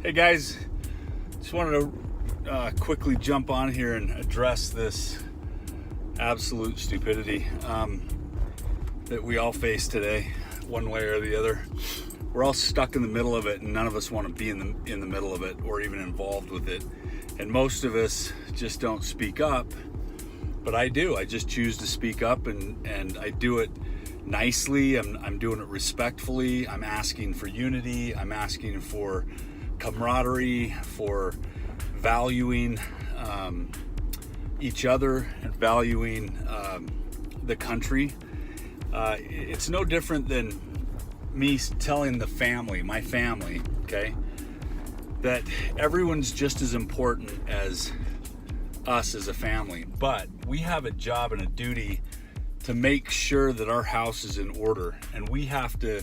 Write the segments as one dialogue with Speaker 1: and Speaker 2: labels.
Speaker 1: Hey guys, just wanted to quickly jump on here and address this absolute stupidity that we all face today, one way or the other. We're all stuck in the middle of it, and none of us want to be in the middle of it or even involved with it. And most of us just don't speak up, but I do. I just choose to speak up, and I do it nicely. I'm doing it respectfully. I'm asking for unity. I'm asking for camaraderie, for valuing each other and valuing the country. It's no different than me telling my family, okay, that everyone's just as important as us as a family, but we have a job and a duty to make sure that our house is in order, and we have to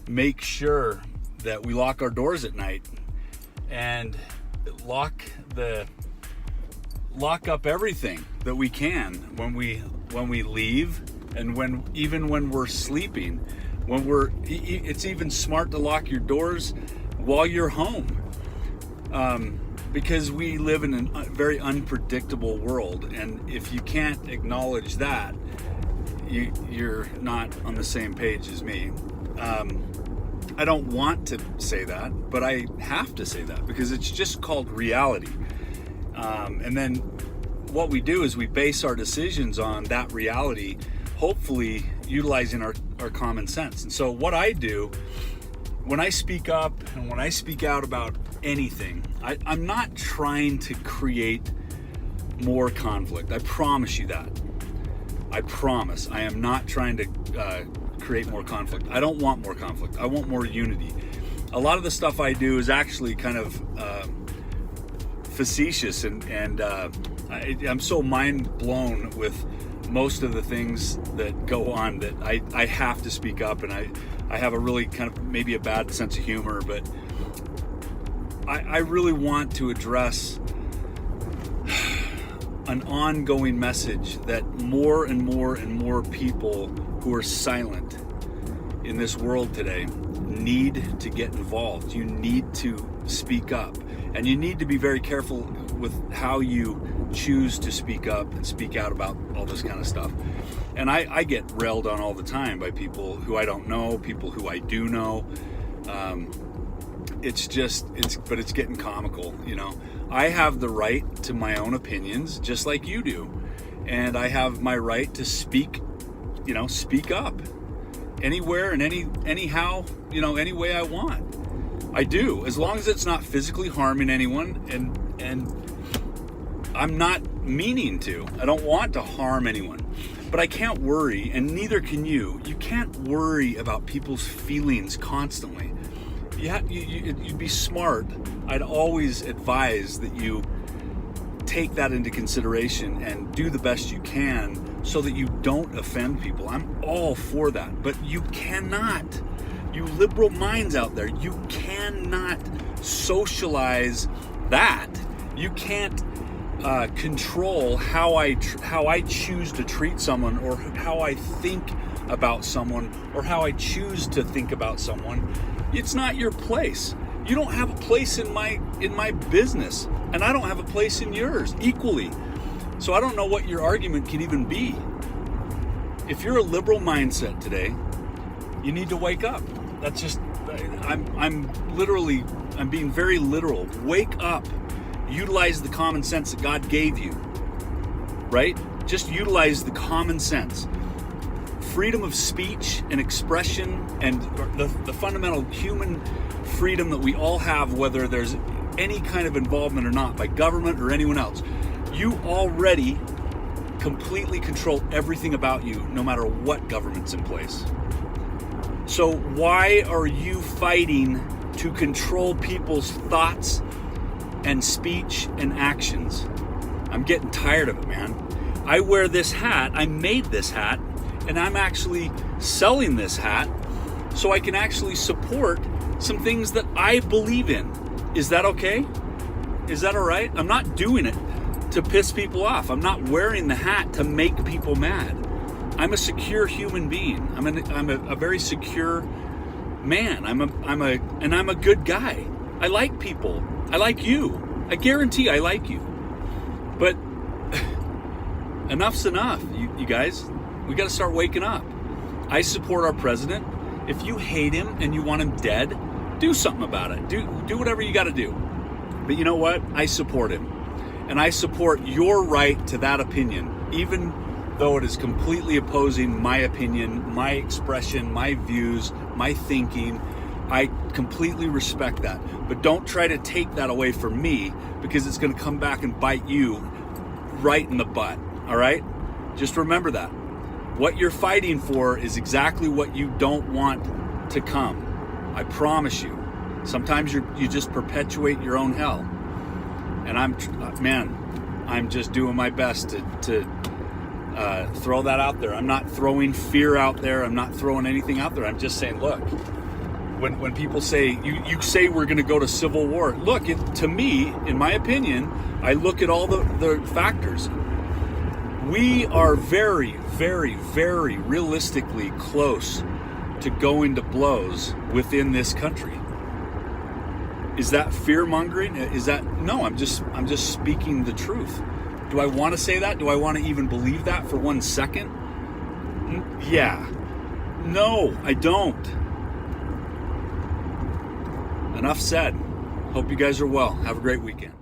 Speaker 1: make sure that we lock our doors at night and lock up everything that we can when we leave, and even when we're sleeping. It's even smart to lock your doors while you're home, because we live in a very unpredictable world, and if you can't acknowledge that, you're not on the same page as me. I don't want to say that, but I have to say that because it's just called reality. And then what we do is we base our decisions on that reality, hopefully utilizing our common sense. And so what I do when I speak up and when I speak out about anything, I'm not trying to create more conflict. I promise you that. I promise. I am not trying to create more conflict. I don't want more conflict. I want more unity. A lot of the stuff I do is actually kind of facetious, and I'm so mind blown with most of the things that go on that I have to speak up, and I have a really kind of maybe a bad sense of humor, but I really want to address an ongoing message that more and more and more people who are silent in this world today need to get involved. You need to speak up, and you need to be very careful with how you choose to speak up and speak out about all this kind of stuff. And I get railed on all the time by people who I don't know, people who I do know. It's getting comical, you know. I have the right to my own opinions, just like you do. And I have my right to speak up anywhere and anyhow, any way I want. I do, as long as it's not physically harming anyone, and I'm not meaning to. I don't want to harm anyone. But I can't worry, and neither can you. You can't worry about people's feelings constantly. You'd be smart. I'd always advise that you take that into consideration and do the best you can so that you don't offend people. I'm all for that. But you cannot, you liberal minds out there, you cannot socialize that. You can't control how I choose to treat someone, or how I think about someone, or how I choose to think about someone. It's not your place. You don't have a place in my business, and I don't have a place in yours equally. So I don't know what your argument can even be. If you're a liberal mindset today, you need to wake up. That's just, I'm being very literal. Wake up. Utilize the common sense that God gave you, right? Just utilize the common sense. Freedom of speech and expression, and the fundamental human freedom that we all have, whether there's any kind of involvement or not by government or anyone else. You already completely control everything about you, no matter what government's in place. So why are you fighting to control people's thoughts and speech and actions? I'm getting tired of it, man. I wear this hat. I made this hat, and I'm actually selling this hat so I can actually support some things that I believe in. Is that okay? Is that all right? I'm not doing it to piss people off. I'm not wearing the hat to make people mad. I'm a secure human being. I'm a very secure man. I'm a good guy. I like people. I like you. I guarantee I like you. But enough's enough, you guys. We got to start waking up. I support our president. If you hate him and you want him dead, do something about it. Do whatever you got to do. But you know what? I support him. And I support your right to that opinion, even though it is completely opposing my opinion, my expression, my views, my thinking. I completely respect that. But don't try to take that away from me, because it's going to come back and bite you right in the butt. All right? Just remember that. What you're fighting for is exactly what you don't want to come. I promise you. Sometimes you just perpetuate your own hell. And I'm just doing my best to throw that out there. I'm not throwing fear out there. I'm not throwing anything out there. I'm just saying, look, when people say, you say we're going to go to civil war, look, to me, in my opinion, I look at all the factors. We are very, very, very realistically close to going to blows within this country. Is that fear-mongering? Is that, no, I'm just speaking the truth. Do I want to say that? Do I want to even believe that for 1 second? Yeah. No, I don't. Enough said. Hope you guys are well. Have a great weekend.